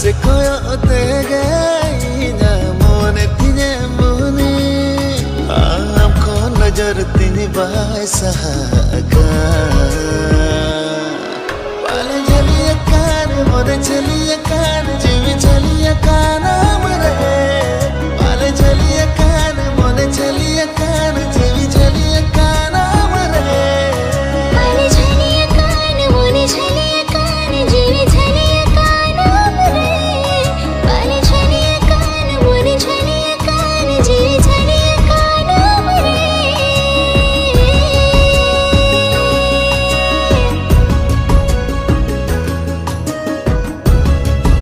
से koyote gaina mone tine muni am ko nazar tini bai sahaga pale jaliya kar more chaliya